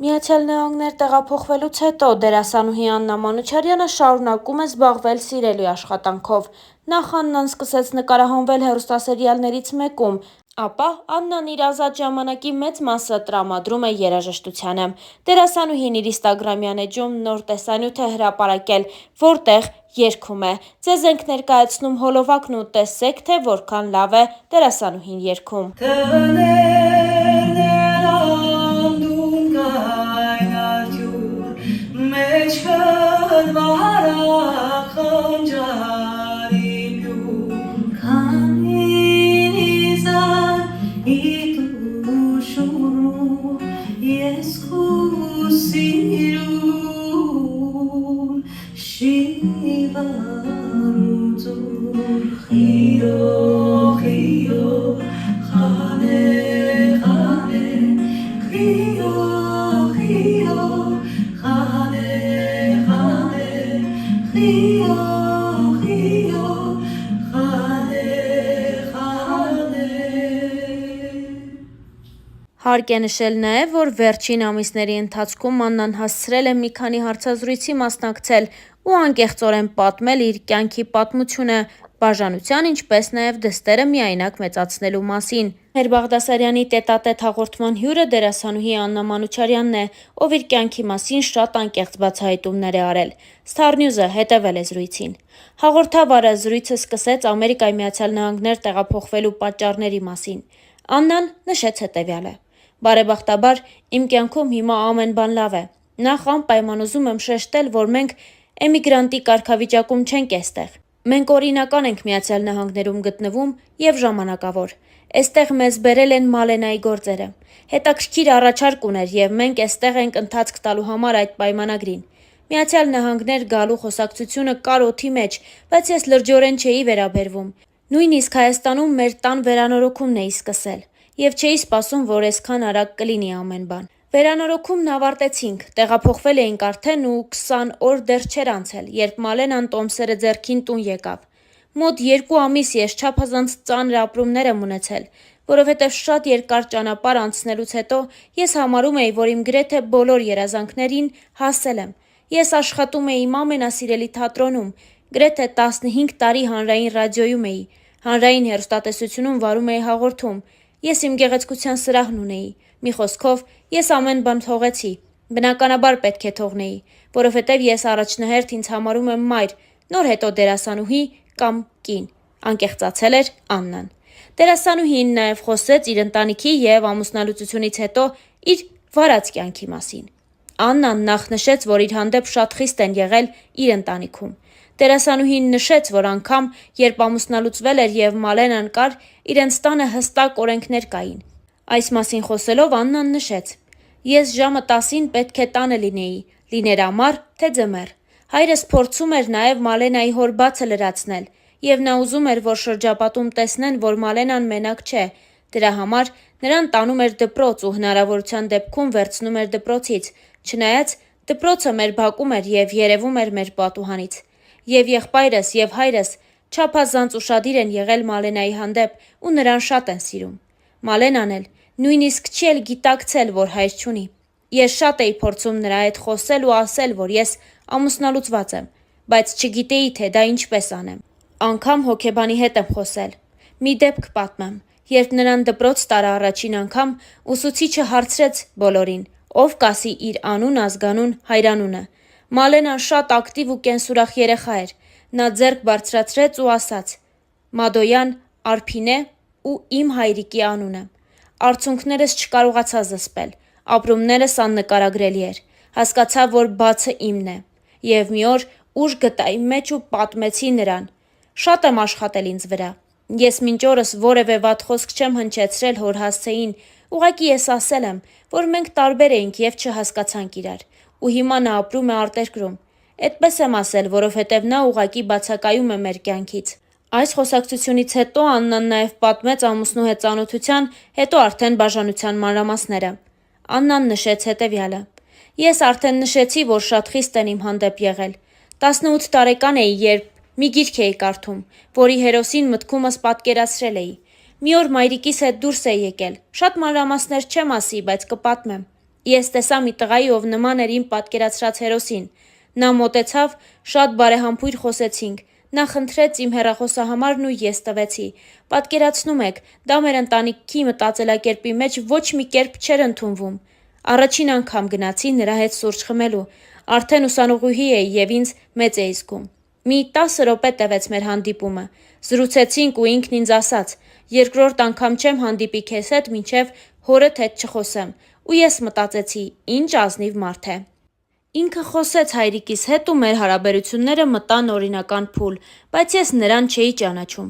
Միացյալ Նահանգներ տեղափոխվելուց հետո դերասանուհի Աննա Մանուչարյանը շարունակում է զբաղվել սիրելի աշխատանքով։ Նախ Աննան սկսեց նկարահանվել հեռուստասերիալներից մեկում, ապա Աննան իր ազատ ժամանակի մեծ մասը տրամադրում է երաժշտությանը։ Դերասանուհին իր ինստագրամյան էջում նոր տեսանյութ է հրապարակել, որտեղ երգում է։ Ձեզ ենք ներկայացնում հոլովակն ու տեսեք, թե որքան լավ է դերասանուհին երգում։ Հարկ է նշել նաև, որ վերջին ամիսների ընթացքում Աննան հասցրել է մի քանի հարցազրույցի մասնակցել ու անկեղծորեն պատմել իր կյանքի պատմությունը, բաժանության, ինչպես նաև դստերը միայնակ մեծացնելու մասին։ Մեր Բաղդասարյանի տետատետ հաղորդման հյուրը դերասանուհի Աննա Մանուչարյանն է, ով իր կյանքի մասին շատ անկեղծ բացահայտումներ է արել։ Star News-ը հետևել է զրույցին։ Հաղորդավարը զրույցը սկսեց Ամերիկայի Միացյալ Նահանգներ տեղափոխվելու պատճառների մասին։ Աննան նշեց հետևյալը. «Բարեբախտաբար, իմ կյանքում հիմա ամեն բան լավ է։ Նախ անպայման ուզում եմ շեշտել, որ մենք էմիգրանտի կարգավիճակում չենք էստեղ։ Մենք օրինական ենք Միացյալ Նահանգներում գտնվում և ժամանակավոր։ Էստեղ մեզ բերել են Մալենայի գործերը։ Հետաքրքիր առաջարկ ուներ և մենք էստեղ ենք ընթացք տալու համար այդ պայմանագրին։ Միացյալ Նահանգներ գալու խոսակցությունը կար օդի մեջ, բայց ես լրջորեն չէի վերաբերվում։ Նույնիսկ Հայաստանում մեր տան վերանորոգումն էի սկսել։ Եվ չէի սպասում, որ այսքան արագ կլինի ամեն բան։ Վերանորոգումն ավարտեցինք, տեղափոխվել էինք արդեն ու 20 օր դեռ չէր անցել, երբ Մալենան տոմսերը ձեռքին տուն եկավ։ Մոտ 2 ամիս ես չափազանց ծանր ապրումներ եմ ունեցել, որովհետև շատ երկար ճանապարհ անցնելուց հետո ես համարում էի, որ իմ գրեթե բոլոր երազանքներին հասել եմ։ Ես աշխատում էի իմ ամենասիրելի թատրոնում, գրեթե 15 տարի հանրային ռադիոյում էի, հանրային հեռուստատեսությունում վարում էի հաղորդում։ Ես իմ գեղեցկության սրահն ունեի։ Մի խոսքով, ես ամեն բան թողեցի։ Բնականաբար պետք է թողնեի, որովհետև ես առաջնահերթ ինձ համարում եմ մայր, նոր հետո դերասանուհի կամ կին, անկեղծացել էր Աննան։ Դերասանուհին նաև խոսեց իր ընտանիքի և ամուսնալուծությունից հետո իր վարած կյանքի մասին։ Աննան նախ նշեց, որ իր հանդեպ շատ խիստ են եղել իր ընտանիքում։ Դերասանուհին նշեց, որ անգամ, երբ ամուսնալուծվել էր և Մալենան կար, իրենց տանը հստակ օրենքներ կային։ Այս մասին խոսելով Աննան նշեց. «Ես ժամը 10-ին պետք է տանը լինեի, լիներ ամառ, թե ձմեռ։ Հայրս փորձում էր նաև Մալենայի հոր բացը լրացնել, և նա ուզում էր, որ շրջապատում տեսնեն, որ Մալենան մենակ չէ։ Դրա համար նրան տանում էր դպրոց ու հնարավորության դեպքում վերցնում էր դպրոցից, չնայած դպրոցը մեր բակում էր և երևում էր մեր պատուհանից։ Եվ եղբայրս և հայրս չափազանց ուշադիր են եղել Մալենայի հանդեպ ու նրան շատ են սիրում։ Մալենան էլ նույնիսկ չի էլ գիտակցել, որ հայր չունի։ Ես շատ էի փորձում նրա հետ խոսել ու ասել, որ ես ամուսնալուծված եմ, բայց չգիտեի, թե դա ինչպես անեմ։ Անգամ հոգեբանի հետ եմ խոսել։ Մի դեպք պատմեմ, երբ նրան դպրոց տարա առաջին անգամ, ուսուցիչը հարցրեց բոլորին, ով կասի իր անուն, ազգանուն, հայրանունը։ Մալենան շատ ակտիվ ու կենսուրախ երեխա էր։ Նա ձեռք բարձրացրեց ու ասաց. «Մադոյան Արփինե ու իմ հայրիկի անունը»։ Արցունքներս չկարողացա զսպել, ապրումներս աննկարագրելի էր։ Հասկացա, որ բացը իմն է։ Եվ մի օր ուժ գտա իմ մեջ ու պատմեցի նրան։ Շատ եմ աշխատել ինձ վրա։ Ես մինչ օրս որևէ վատ խոսք չեմ հնչեցրել հոր հասցեին, ուղղակի ես ասել եմ, որ մենք տարբեր էինք և չհասկացանք իրար, ու հիմա նա ապրում է արտերկրում։ Էդպես եմ ասել, որովհետև նա ուղղակի բացակայում է մեր կյանքից։ Այս խոսակցությունից հետո Աննան նաև պատմեց ամուսնու հետ ծանոթության, հետո արդեն բաժանության մանրամասները։ Աննան նշեց հետևյալը. «Ես արդեն նշեցի, որ շատ խիստ են իմ հանդեպ եղել։ 18 տարեկան էի, երբ մի գիրք էի կարդում, որի հերոսին մտքումս պատկերացրել էի։ Մի օր մայրիկիս հետ դուրս էի եկել, շատ մանրամասներ չեմ ասի, բայց կպատմեմ։ Ես տեսա մի տղայի, ով նման էր իմ պատկերացրած հերոսին։ Նա մոտեցավ, շատ բարեհամբույր խոսեցինք։ Նա խնդրեց իմ հեռախոսահամարն ու ես տվեցի։ Պատկերացնում եք, դա մեր ընտանիքի մտածելակերպի մեջ ոչ մի կերպ չէր ընդունվում։ Առաջին անգամ գնացի նրա հետ սուրճ խմելու։ Արդեն ուսանողուհի էի և ինձ մեծ էի զգում։ Մի 10 րոպե տևեց մեր հանդիպումը։ Զրուցեցինք ու ինքն ինձ ասաց. երկրորդ անգամ չեմ հանդիպի քեզ հետ, մինչև հորդ հետ չխոսեմ։ Ու ես մտածեցի, ինչ ազնիվ մարդ է։ Ինքը խոսեց հայրիկիս հետ ու մեր հարաբերությունները մտան օրինական փուլ, բայց ես նրան չէի ճանաչում։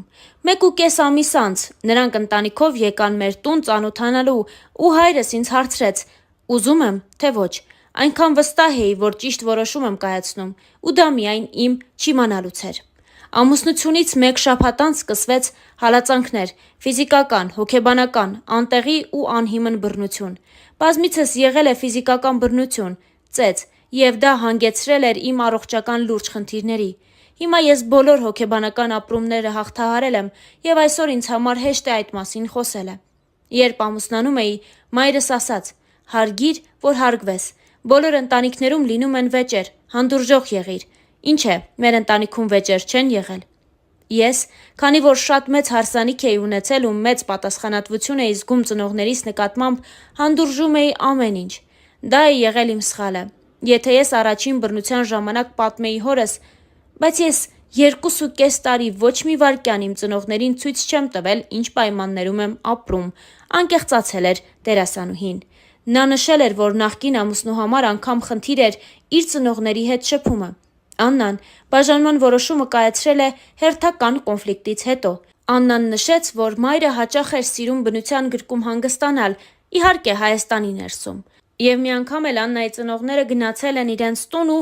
1.5 ամիս անց նրանք ընտանիքով եկան մեր տուն ծանոթանալու ու հայրս ինձ հարցրեց. ուզում եմ, թե ոչ։ Այնքան վստահ էի, որ ճիշտ որոշում եմ կայացնում, ու դա միայն իմ չիմանալուց էր։ Ամուսնությունից 1 շաբաթ անց սկսվեց հալածանքներ, ֆիզիկական, հոգեբանական, անտեղի ու անհիմն բռնություն։ Բազմիցս եղել է ֆիզիկական բռնություն, ծեծ, և դա հանգեցրել էր իմ առողջական լուրջ խնդիրների։ Հիմա ես բոլոր հոգեբանական ապրումները հաղթահարել եմ և այսօր ինձ համար հեշտ է այդ մասին խոսելը։ Երբ ամուսնանում էի, մայրս ասաց. հարգիր, որ հարգվես։ Բոլոր ընտանիքներում լինում են վեճեր, հանդուրժող եղիր։ Ինչ է, մեր ընտանիքում վեճեր չեն եղել։ Ես, քանի որ շատ մեծ հարսանիք էի ունեցել ու մեծ պատասխանատվություն էի զգում ծնողներիս նկատմամբ, հանդուրժում էի ամեն ինչ։ Դա է եղել իմ սխալը։ Եթե ես առաջին բռնության ժամանակ պատմեի հորս, բայց ես 2.5 տարի ոչ մի վայրկյան իմ ծնողներին ցույց չեմ տվել, ինչ պայմաններում եմ ապրում, անկեղծացել էր դերասանուհին։ Նա նշել էր, որ նախկին ամուսնու համար անգամ խնդիր էր իր ծնողների հետ շփումը։ Աննան բաժանման որոշումը կայացրել է հերթական կոնֆլիկտից հետո։ Աննան նշեց, որ մայրը հաճախ էր սիրում բնության գրկում հանգստանալ, իհարկե Հայաստանի ներսում։ Եվ մի անգամ էլ Աննայի ծնողները գնացել են իրենց տուն ու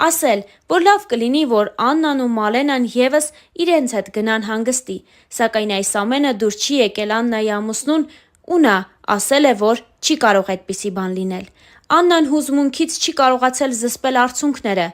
ասել, որ լավ կլինի, որ Աննան ու Մալենան ևս իրենց հետ գնան հանգստի, սակայն այս ամենը դուր չի եկել Աննայի ամուսնուն ու նա ասել է, որ չի կարող այդպիսի բան լինել։ Աննան հուզմունքից չի կարողացել զսպել արցունքները,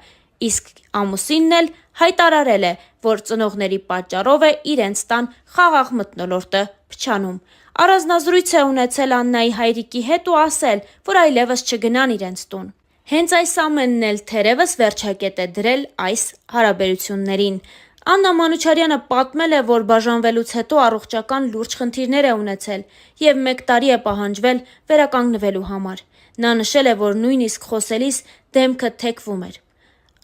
իսկ ամուսինն էլ հայտարարել է, որ ծնողների պատճառով է իրենց տան խաղաղ մթնոլորտը փչանում։ Առանձնազրույց է ունեցել Աննայի հայրիկի հետ ու ասել, որ այլևս չգնան իրենց տուն։ Հենց այս ամենն էլ թերևս վերջակետ է դրել այս հարաբերություններին։ Աննա Մանուչարյանը պատմել է, որ բաժանվելուց հետո առողջական լուրջ խնդիրներ է ունեցել և 1 տարի է պահանջվել վերականգնվելու համար։ Նա նշել է, որ նույնիսկ խոսելիս դեմքը թեքվում էր։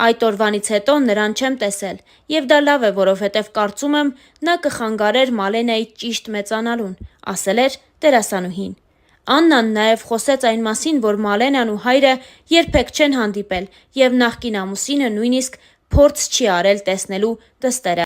Այդ օրվանից հետո նրան չեմ տեսել, և դա լավ է, որովհետև կարծում եմ, նա կխանգարեր Մալենայի ճիշտ մեծանալուն, ասել էր դերասանուհին։ Աննան նաև խոսեց այն մասին, որ Մալենան ու հայրը երբեք չեն հանդիպել և նախկին ամուսինը նույնիսկ փորձ չի արել տեսնելու դստերը։